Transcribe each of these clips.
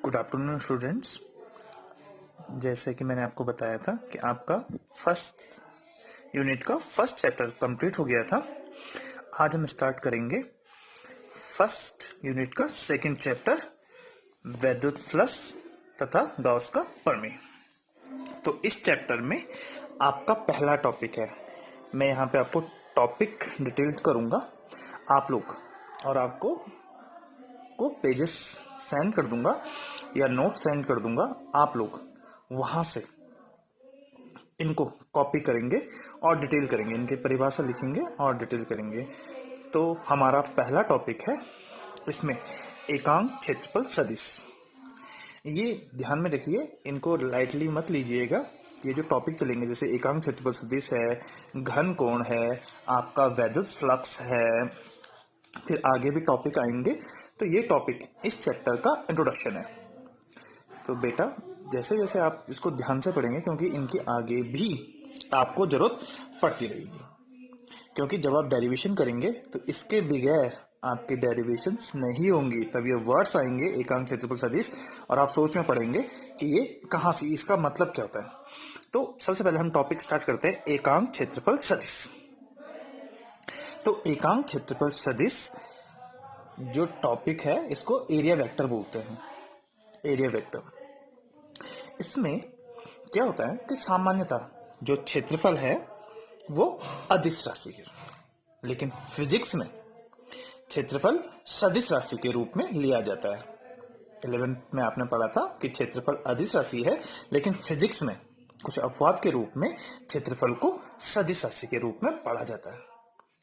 Good afternoon students. जैसे कि मैंने आपको बताया था कि आपका फर्स्ट यूनिट का फर्स्ट चैप्टर कंप्लीट हो गया था। आज हम स्टार्ट करेंगे फर्स्ट यूनिट का सेकंड चैप्टर, वैद्युत फ्लक्स तथा गॉस का प्रमेय। तो इस चैप्टर में आपका पहला टॉपिक है। मैं यहाँ पे आपको टॉपिक डिटेल करूँगा आप लोग, और आपको पेजेस सेंड कर दूंगा या नोट सेंड कर दूंगा। आप लोग वहां से इनको कॉपी करेंगे और डिटेल करेंगे, इनकी परिभाषा लिखेंगे और डिटेल करेंगे। तो हमारा पहला टॉपिक है, इसमें एकांक क्षेत्रफल सदिश। ये ध्यान में रखिए, इनको लाइटली मत लीजिएगा। ये जो टॉपिक चलेंगे जैसे एकांक क्षेत्रफल सदिश है, घन कोण है, आपका वैद्युत फ्लक्स है, फिर आगे भी टॉपिक आएंगे। तो ये टॉपिक इस चैप्टर का इंट्रोडक्शन है। तो बेटा जैसे जैसे आप इसको ध्यान से पढ़ेंगे, क्योंकि इनकी आगे भी आपको जरूरत पड़ती रहेगी, क्योंकि जब आप डेरिवेशन करेंगे तो इसके बगैर आपके डेरिवेशंस नहीं होंगी। तब ये वर्ड्स आएंगे एकांक क्षेत्रफल सदिश और आप सोच में पढ़ेंगे कि ये कहाँ से, इसका मतलब क्या होता है। तो सबसे पहले हम टॉपिक स्टार्ट करते हैं, एकांक क्षेत्रफल सदिश। तो एकांक क्षेत्रफल सदिश जो टॉपिक है, इसको एरिया वेक्टर बोलते हैं। एरिया वेक्टर, इसमें क्या होता है कि सामान्यतः जो क्षेत्रफल है वो अदिश राशि है, लेकिन फिजिक्स में क्षेत्रफल सदिश राशि के रूप में लिया जाता है। 11th में आपने पढ़ा था कि क्षेत्रफल अदिश राशि है, लेकिन फिजिक्स में कुछ अपवाद के रूप में क्षेत्रफल को सदिश राशि के रूप में पढ़ा जाता है,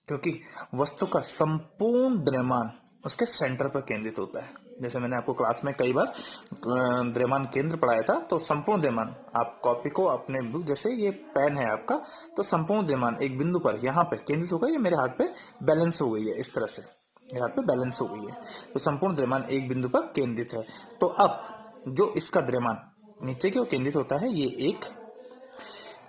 क्योंकि वस्तु का संपूर्ण द्रव्यमान उसके सेंटर पर केंद्रित होता है। जैसे मैंने आपको क्लास में कई बार द्रव्यमान केंद्र पढ़ाया था। तो संपूर्ण द्रव्यमान, आप कॉपी को अपने बुक, जैसे ये पेन है आपका, तो संपूर्ण द्रव्यमान एक बिंदु पर यहाँ पे केंद्रित होगा। ये मेरे हाथ पे बैलेंस हो गई है, इस तरह से मेरे हाथ पे बैलेंस हो गई है। तो संपूर्ण द्रव्यमान एक बिंदु पर केंद्रित है। तो अब जो इसका द्रव्यमान नीचे की ओर केंद्रित होता है, ये एक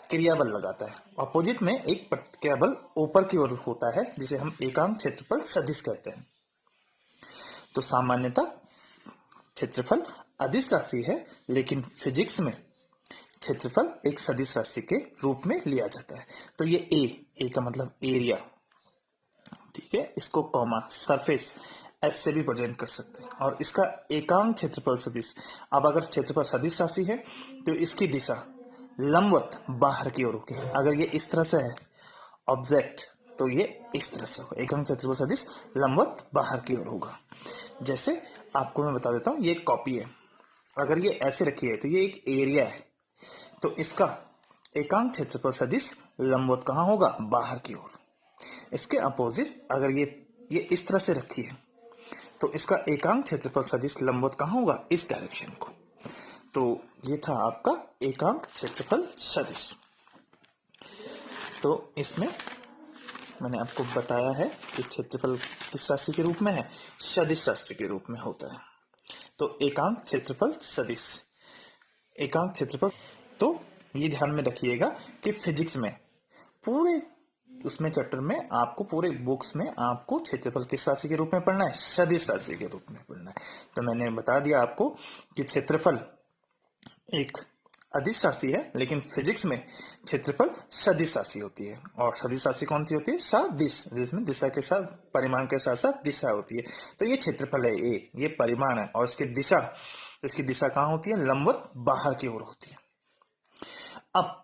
क्रियाबल लगाता है। अपोजिट में एक क्रियाबल ऊपर की ओर होता है, जिसे हम एकांक क्षेत्रफल सदिश कहते हैं। तो सामान्यतः क्षेत्रफल अदिश राशि है, लेकिन फिजिक्स में क्षेत्रफल एक सदिश राशि के रूप में लिया जाता है। तो ये ए का मतलब एरिया, ठीक है। इसको कॉमा सरफेस एस से भी प्रेजेंट कर सकते हैं। और इसका एकांक क्षेत्रफल सदिश, अब अगर क्षेत्रफल सदिश राशि है तो इसकी दिशा लंबवत बाहर की ओर होगी। अगर ये इस तरह से है ऑब्जेक्ट, तो ये इस तरह से होगा। एकांक क्षेत्रफल सदिश लंबवत बाहर की ओर होगा। जैसे आपको मैं बता देता हूं, ये एक कॉपी है, अगर ये ऐसे रखी है तो ये एक एरिया है। तो इसका एकांक क्षेत्रफल सदिश लंबवत कहां होगा? बाहर की ओर। इसके अपोजिट अगर ये इस तरह से रखी है तो इसका एकांक क्षेत्रफल सदिश लंबवत कहां होगा? इस डायरेक्शन को। तो ये था आपका एकांक क्षेत्रफल सदिश। तो इसमें मैंने आपको बताया है कि क्षेत्रफल किस राशि के रूप में है? सदिश राशि के रूप में होता है। तो एकांक क्षेत्रफल सदिश, एकांक क्षेत्रफल। तो ये ध्यान में रखिएगा कि फिजिक्स में पूरे उसमें चैप्टर में आपको, पूरे बुक्स में आपको क्षेत्रफल किस राशि के रूप में पढ़ना है? सदिश राशि के रूप में पढ़ना है। तो मैंने बता दिया आपको कि क्षेत्रफल एक अदिश राशि है, लेकिन फिजिक्स में क्षेत्रफल सदिश राशि होती है। और सदिश राशि कौन सी होती है? सदिश, जिसमें दिशा के साथ, परिमाण के साथ साथ दिशा होती है। तो ये क्षेत्रफल है ए, ये परिमाण है, और इसकी दिशा कहाँ होती है? लंबवत बाहर की ओर होती है। अब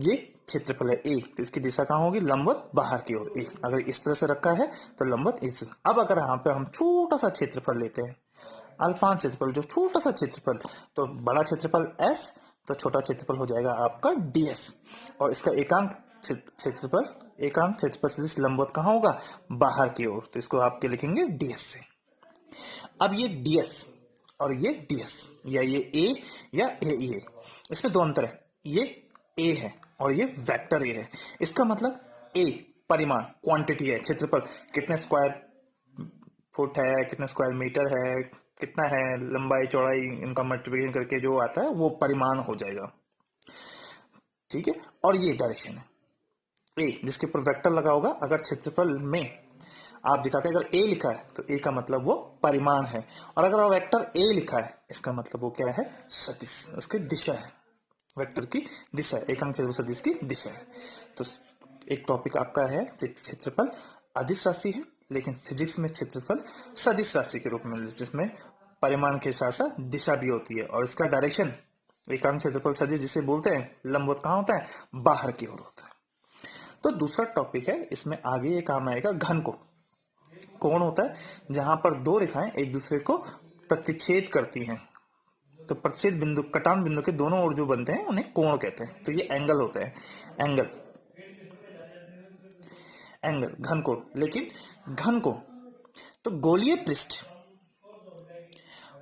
ये क्षेत्रफल है ए, तो इसकी दिशा कहाँ होगी? लंबवत बाहर की ओर। ए अगर इस तरह से रखा है तो लंबवत इस। अब अगर यहाँ पे हम छोटा सा क्षेत्रफल लेते हैं, अल्पांश क्षेत्रफल, जो छोटा सा क्षेत्रफल, तो बड़ा क्षेत्रफल एस, तो छोटा क्षेत्रफल हो जाएगा आपका डीएस। और इसका एकांक क्षेत्रफल सदिश लंबवत कहाँ होगा? बाहर की ओर। तो इसको आपके लिखेंगे डीएस से। अब ये डीएस और ये डीएस, या ये ए या ए, इसमें दो अंतर है। ये ए है और ये वेक्टर ए है। इसका मतलब ए परिमाण, क्वांटिटी है, क्षेत्रफल कितने स्क्वायर फुट है, कितने स्क्वायर मीटर है, कितना है, लंबाई चौड़ाई, इनका मल्टीप्लिकेशन करके जो आता है वो परिमाण हो जाएगा, ठीक है। और ये डायरेक्शन है ए, जिसके ऊपर वेक्टर लगा होगा। अगर क्षेत्रफल में आप दिखाते हैं, अगर ए लिखा है तो ए का मतलब वो परिमाण है, और अगर वेक्टर ए लिखा है इसका मतलब वो क्या है, सदिश, उसकी दिशा है, वेक्टर की दिशा है, एकांक क्षेत्रफल सदिश की दिशा है। तो एक टॉपिक आपका है क्षेत्रफल अदिश राशि है, लेकिन फिजिक्स में क्षेत्रफल सदिश राशि के रूप में, जिसमें परिमाण के साथ साथ दिशा भी होती है, और इसका डायरेक्शन एकांक क्षेत्रफल सदिश जिसे बोलते हैं लंबवत कहाँ होता है, बाहर की ओर होता है। तो दूसरा टॉपिक है, इसमें आगे ये काम आएगा घन कोण। कोण होता है जहां पर दो रेखाएं एक दूसरे को प्रतिच्छेद करती हैं, तो प्रतिच्छेद बिंदु, कटान बिंदु के दोनों ओर जो बनते हैं उन्हें कोण कहते हैं। तो ये एंगल होता है, एंगल, एंगल घन कोण। लेकिन घन कोण तो गोलीय पृष्ठ,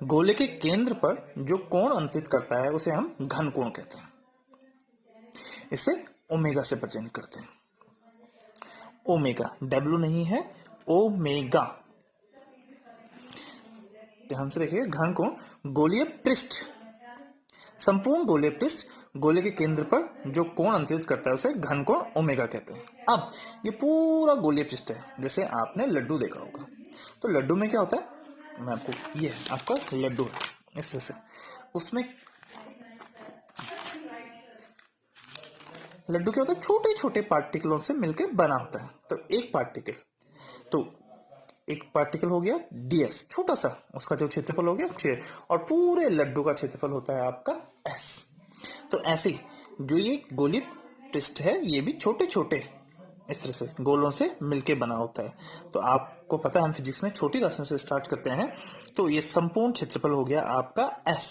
गोले के केंद्र पर जो कोण अंकित करता है उसे हम घन कोण कहते हैं। इसे ओमेगा से प्रेजेंट करते हैं। ओमेगा, डब्ल्यू नहीं है, ओमेगा, ध्यान से रखिए। घन कोण गोलीय पृष्ठ, संपूर्ण गोलीय पृष्ठ, गोले के केंद्र पर जो कोण अंकित करता है उसे घन कोण ओमेगा कहते हैं। अब ये पूरा गोलीय पृष्ठ है, जैसे आपने लड्डू देखा होगा, तो लड्डू में क्या होता है, मैं आपको, ये है आपका लड्डू है इस तरह से, उसमें लड्डू क्या होता है, छोटे छोटे पार्टिकलों से मिलकर बना होता है। तो एक पार्टिकल हो गया ds, छोटा सा, उसका जो क्षेत्रफल हो गया 6, और पूरे लड्डू का क्षेत्रफल होता है आपका s। तो ऐसे ही जो ये गोलीय पृष्ठ है ये भी छोटे छोटे इस तरह से गोलों से मिलके बना होता है। तो आपको पता है हम फिजिक्स में छोटी राशियों से स्टार्ट करते हैं। तो ये संपूर्ण क्षेत्रफल हो गया आपका s।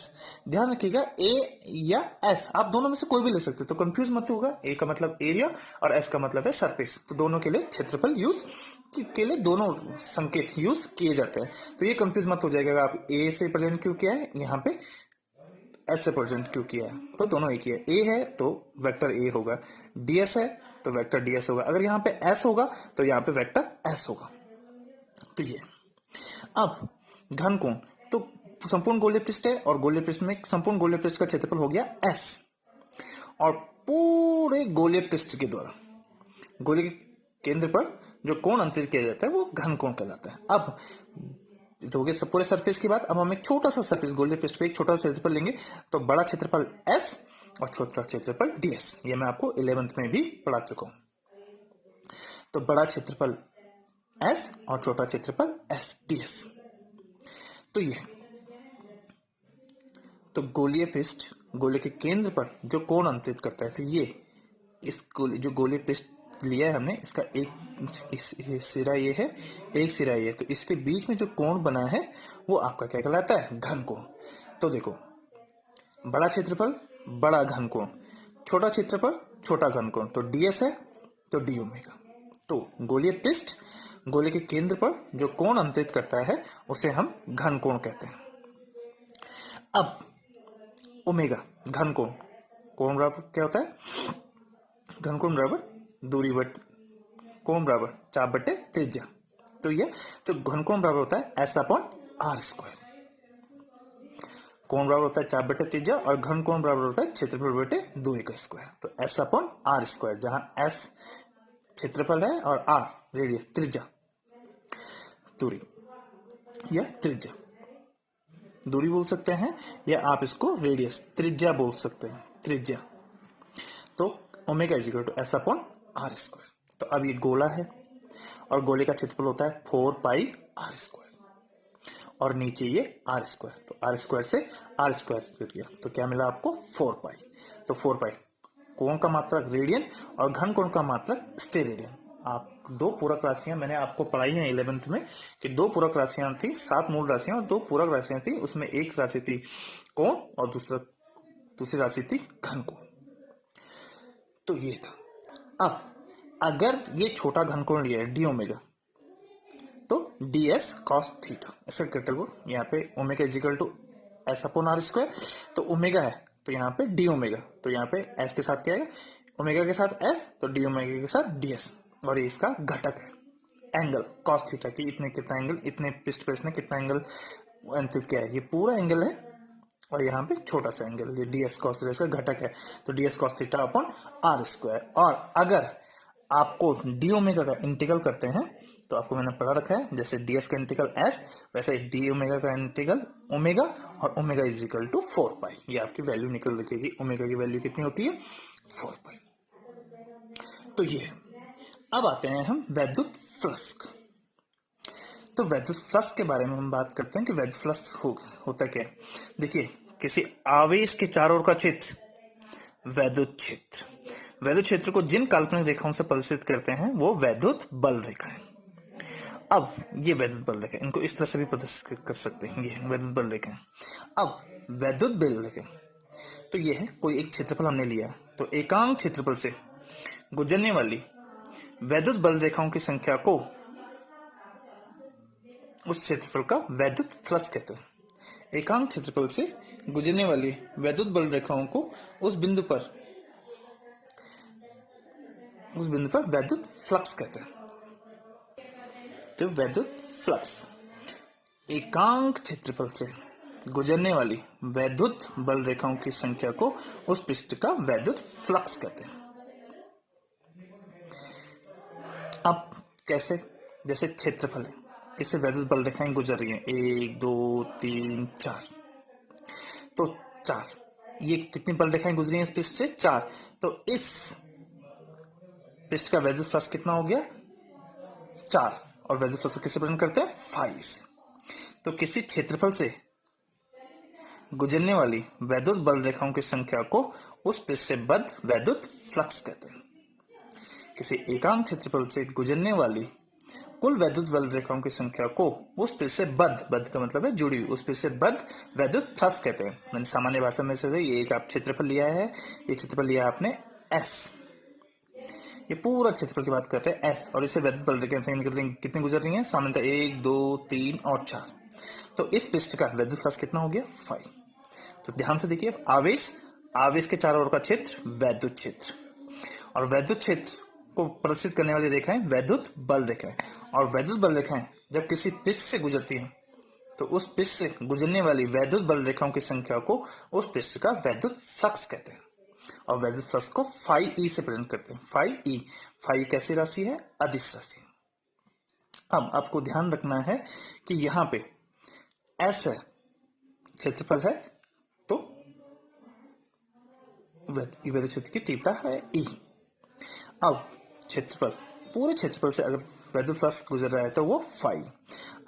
ध्यान रखिएगा a या s, आप दोनों में से कोई भी ले सकते हैं, तो कंफ्यूज मत होगा। a का मतलब एरिया और s का मतलब है सरफेस, तो दोनों के लिए क्षेत्रफल यूज के लिए दोनों संकेत यूज किए जाते हैं। तो ये कंफ्यूज मत हो जाएगा, आप a से प्रेजेंट क्यों किया है, यहाँ पे s से प्रेजेंट क्यों किया है, तो दोनों एक ही है। a है तो वेक्टर a होगा, ds है तो वेक्टर ds होगा, अगर यहाँ पे s होगा तो यहाँ पे वेक्टर s होगा। तो ये अब घन कोण तो संपूर्ण गोलीय पृष्ठ है, और गोलीय पृष्ठ में संपूर्ण गोलीय पृष्ठ का क्षेत्रफल हो गया s, और पूरे गोलीय पृष्ठ के द्वारा गोले के केंद्र पर जो कोण अंकित किया जाता है वो घन कोण कहलाता है। अब तो हो गया पूरे सरफेस की बात। अब हम एक छोटा सा सरफेस गोलीय पृष्ठ पे एक छोटा सा क्षेत्रफल लेंगे, तो बड़ा क्षेत्रफल s और छोटा क्षेत्रफल ds, ये मैं आपको 11th में भी पढ़ा चुका हूं। तो बड़ा क्षेत्रफल s और छोटा क्षेत्रफल s ds। तो ये तो गोलीय पृष्ठ गोले के केंद्र पर जो कोण अंकित करता है, तो ये इस जो गोलीय पृष्ठ लिया है हमने, इसका एक सिरा ये है, एक सिरा ये, तो इसके बीच में जो कोण बना है वो आपका क्या कहलाता है, घन कोण। तो देखो, बड़ा क्षेत्रफल बड़ा घन कोण, छोटा क्षेत्रफल छोटा घन कोण, तो ds है तो d ओमेगा। तो गोलीय पृष्ठ गोले के केंद्र पर जो कोण अंकित करता है उसे हम घन कोण कहते हैं। अब ओमेगा घन कोण, कोण बराबर क्या होता है, घन कोण बराबर दूरी बट कोण बराबर चाप बटे त्रिज्या। तो ये जो घन कोण बराबर होता है s अपॉन आर स्क्वायर, कोण बराबर होता है चाप बटे त्रिज्या, और घन कोण बराबर होता है क्षेत्रफल बटे दूरी का स्क्वायर। तो s अपॉन आर स्क्वायर, जहां s क्षेत्रफल है और r रेडियस त्रिज्या, दूरी या त्रिज्या, दूरी बोल सकते हैं, या आप इसको रेडियस त्रिज्या बोल सकते हैं, त्रिज्या। तो omega is equal to s upon r square. तो अब ये गोला है और गोले का क्षेत्रफल होता है 4 पाई आर स्क्वायर, और नीचे ये आर स्क्वायर, तो आर स्क्वायर से आर स्क्वायर कट गया, तो क्या मिला आपको 4 पाई। तो 4 पाई कोण का मात्रक रेडियन और घन कोण का मात्रक स्टेरेडियन। आप दो पूरक राशियां मैंने आपको पढ़ाई है 11th में, कि दो पूरक राशियां थी, 7 मूल राशियां और 2 पूरक राशियां थी, उसमें एक राशि थी कोण और दूसरी राशि थी घन कोण। तो ये था। अब अगर ये छोटा घन कोण लिया है डी ओमेगा, तो ds cos थीटा, इसका कैटेगरी यहाँ पे omega is equal to s upon r square, तो ओमेगा है तो यहाँ पे डी ओमेगा, तो यहाँ पे s के साथ क्या है, ओमेगा के साथ s, तो डी ओमेगा के साथ ds, और ये इसका घटक है एंगल cos थीटा की, इतने कितना एंगल, इतने पृष्ठ पे इसने कितना एंगल अंकित किया है, ये पूरा एंगल है, और यहाँ पे छोटा सा एंगल, ये ds cos थीटा इसका घटक है, तो ds cos theta upon r square. और अगर आपको डी ओमेगा का इंटीग्रल करते हैं तो आपको मैंने पढ़ा रखा है, जैसे ds का इंटीग्रल s, वैसे डी ओमेगा का इंटीग्रल ओमेगा, और ओमेगा इज इक्वल टू 4 पाई। ये आपकी वैल्यू निकल रखेगी। ओमेगा की वैल्यू कितनी होती है? 4 पाई। तो ये अब आते हैं हम वैद्युत फ्लक्स। तो वैद्युत फ्लक्स के बारे में हम बात करते हैं कि वैद्युत फ्लक्स होता क्या है। देखिए, किसी आवेश के चारों ओर का क्षेत्र वैद्युत क्षेत्र। वैद्युत क्षेत्र को जिन काल्पनिक रेखाओं से प्रदर्शित करते हैं वो वैद्युत बल रेखा है। अब ये वैद्युत बल रेखा, इनको इस तरह से भी प्रदर्शित कर सकते हैं, ये वैद्युत बल रेखा है। अब वैद्युत बल रेखा तो ये है, कोई एक क्षेत्रफल हमने लिया, तो एकांक क्षेत्रफल से गुजरने वाली वैद्युत बल रेखाओं की संख्या को उस क्षेत्रफल का वैद्युत फ्लक्स कहते हैं। एकांक क्षेत्रफल से गुजरने वाली वैद्युत बल रेखाओं को उस बिंदु पर वैद्युत फ्लक्स कहते हैं। तो वैद्युत फ्लक्स एकांक क्षेत्रफल से गुजरने वाली वैद्युत बल रेखाओं की संख्या को उस पृष्ठ का वैद्युत फ्लक्स कहते हैं। अब कैसे? जैसे क्षेत्रफल है, इससे वैद्युत बल रेखाएं गुजर रही हैं, 1 2 3 4। तो 4, ये कितनी बल रेखाएं गुजरी हैं इस पृष्ठ से? 4। तो इस पृष्ठ का वैद्युत फ्लक्स कितना हो गया? 4। और वैद्युत फ्लक्स को किससे प्रेजेंट करते हैं? फाई से। तो किसी क्षेत्रफल से गुजरने वाली वैद्युत बल रेखाओं की संख्या को उस पृष्ठ से बद्ध वैद्युत फ्लक्स कहते हैं। किसी एकांक क्षेत्रफल से गुजरने वाली कुल वैद्युत बल रेखाओं की संख्या को उस पृष्ठ से बद्ध का मतलब है जुड़ी हुई, उस पृष्ठ से बद्ध वैद्युत फ्लक्स कहते हैं। मैंने सामान्य भाषा में से ये एक आप क्षेत्रफल लिया है, ये क्षेत्रफल लिया आपने S, ये पूरा क्षेत्रफल की बात कर रहे हैं S, और इससे वैद्युत बल रेखाएं निकल रही, कितनी गुजर रही हैं? सामान्यतः 1 2 3 और 4। तो इस पृष्ठ का वैद्युत फ्लक्स कितना हो गया? फाई। तो ध्यान से देखिए, आवेश के चारों ओर का क्षेत्र वैद्युत क्षेत्र, और वैद्युत क्षेत्र को प्रदर्शित करने वाली रेखाएं वैद्युत बल रेखाएं। और वैद्युत बल रेखाएं जब किसी पृष्ठ से गुजरती हैं तो उस पृष्ठ से गुजरने वाली वैद्युत बल रेखाओं की संख्या को उस पृष्ठ का वैद्युत फ्लक्स कहते हैं। और वैद्युत फ्लक्स को फाई ई से प्रेजेंट करते हैं। फाई कैसी राशि है? अदिश राशि। अब आपको ध्यान रखना है कि यहां पे एस है, क्षेत्रफल है, तो वैद्युत क्षेत्र की तीव्रता है ई। अब क्षेत्रफल, पूरे क्षेत्रफल से अगर वैद्युत फ्लक्स गुजर रहा है तो वो फाई।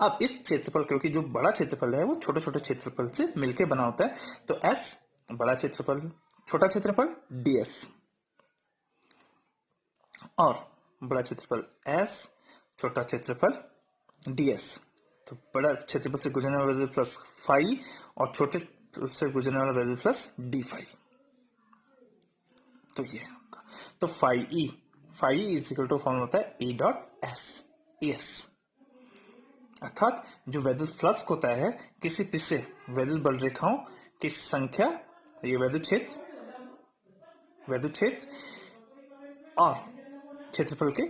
अब इस क्षेत्रफल, क्योंकि जो बड़ा क्षेत्रफल है वो छोटे छोटे क्षेत्रफल से मिलकर बना होता है, तो एस बड़ा क्षेत्रफल, छोटा क्षेत्रफल ds, और बड़ा क्षेत्रफल s, छोटा क्षेत्रफल ds। तो बड़ा क्षेत्रफल से गुजरने वाला वैद्युत फ्लक्स फाई, और छोटे से गुजरने वाला वैद्युत फ्लक्स डी फाई। तो ये तो phi is equal to form होता है E डॉट एस। अर्थात जो वैद्युत फ्लक्स होता है किसी पृष्ठ से वैद्युत बल रेखाओं की संख्या, ये वैद्युत क्षेत्र और क्षेत्रफल के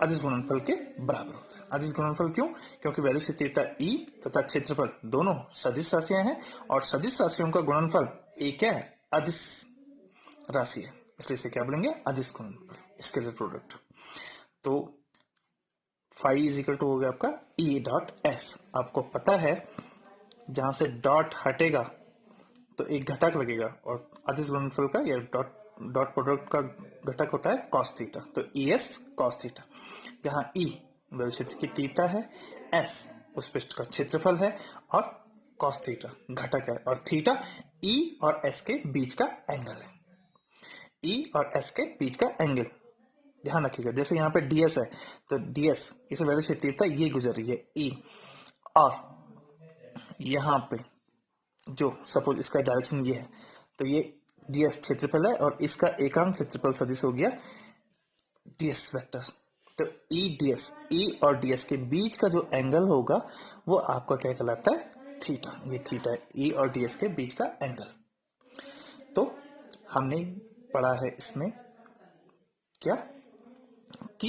अदिश गुणनफल के बराबर होता है। अदिश गुणनफल क्यों? क्योंकि वैद्युत क्षेत्र तीव्रता E तथा क्षेत्रफल दोनों सदिश राशियां हैं, और सदिश राशियों का गुणनफल एक क्या है? अदिश राशि है, इसलिए इसे क्या बोलेंगे? अदिश गुणनफल, स्केलर प्रोडक्ट। तो फाई इज इक्वल टू हो गया आपका E डॉट एस। आपको पता है जहां से डॉट हटेगा तो एक घटक लगेगा, और अदिश गुणनफल का या डॉट प्रोडक्ट का घटक होता है कॉस थीटा। तो ES कॉस थीटा, जहां E वैद्युत क्षेत्र की तीव्रता है, S उस पृष्ठ का क्षेत्रफल है, और कॉस थीटा घटक है, और थीटा E और S के बीच का एंगल है। E और S के बीच का एंगल ध्यान रखिएगा। जैसे यहाँ पे ds है, तो ds इसे वैद्युत क्षेत्र तीव्रता ये गुजर रही है E, और यहाँ पे जो सपोज इसका डायरेक्शन ये है, तो ये ds क्षेत्रफल है, और इसका एकांक क्षेत्रफल सदिश हो गया ds वेक्टर। तो E और ds के बीच का जो एंगल होगा वो आपका क्या कहलाता है? थीटा। ये थीटा है E और ds के बीच का एंगल। तो हमने पढ़ा है इसमें क्या कि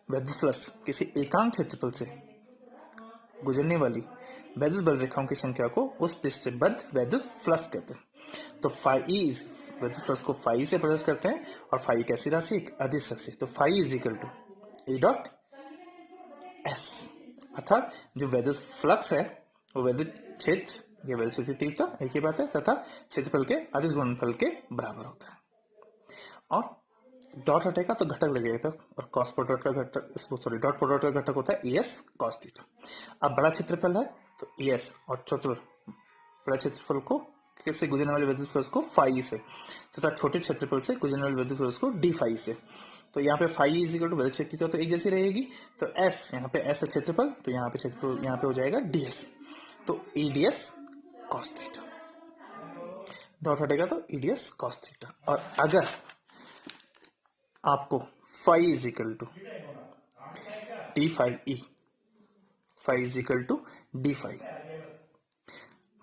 वैद्युत फ्लक्स किसी एकांक क्षेत्रफल से गुजरने वाली वैद्युत बल रेखाओं की संख्या को उस पृष्ठ से बद्ध वैद्युत फ्लक्स कहते हैं। तो फाई इज वैद्युत फ्लक्स को फाई से प्रदर्शित करते हैं, और फाई कैसी राशि? एक अदिश राशि। तो phi is equal to E dot s, अर्थात जो वैद्युत फ्लक्स है वो वैद्युत क्षेत्र या वैद्युत क्षेत्र तीव्रता एक ही बात है तथा क्षेत्रफल के अदिश गुणनफल के बराबर होता है। और डॉट हटेगा तो घटक लगेगा तो, और कॉस प्रोडक्ट का घटक, सॉरी डॉट प्रोडक्ट का घटक होता है एस कॉस थीटा। अब बड़ा क्षेत्रफल है तो एस और छोटे बड़ा क्षेत्रफल को से गुजरने वाले विद्युत फोर्स को फाई से तथा छोटे क्षेत्रफल से गुजरने वाले विद्युत फोर्स को डी फाई से। तो यहाँ पे फाई इज इक्वल टू विद्युत शक्ति तो एक जैसी रहेगी, तो एस यहाँ पे एस है क्षेत्रफल, तो यहाँ पे क्षेत्रफल यहाँ पे हो जाएगा डीएस, तो ईडीएस कॉस थीटा, डॉट हटेगा तो ईडीएस कॉस थीटा। और अगर आपको phi is equal to d phi e, phi is equal to d phi,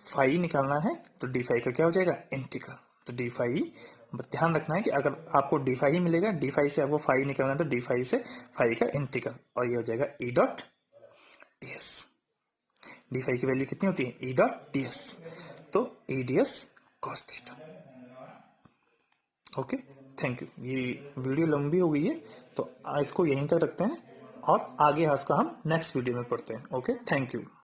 phi निकालना है तो डी फाई का क्या हो जाएगा इंटीग्रल, तो डी फाई, ध्यान रखना है कि अगर आपको डी फाई मिलेगा, डी फाई से आपको फाई निकालना है तो डी फाई से फाई का इंटीग्रल, और ये हो जाएगा e dot d s. D phi की वैल्यू कितनी होती है ई डॉट डी एस, तो e d s cos theta. Okay, thank you. ये वीडियो लंबी हो गई है तो इसको यहीं तक रखते हैं और आगे इसका हम नेक्स्ट वीडियो में पढ़ते हैं। Okay, thank you.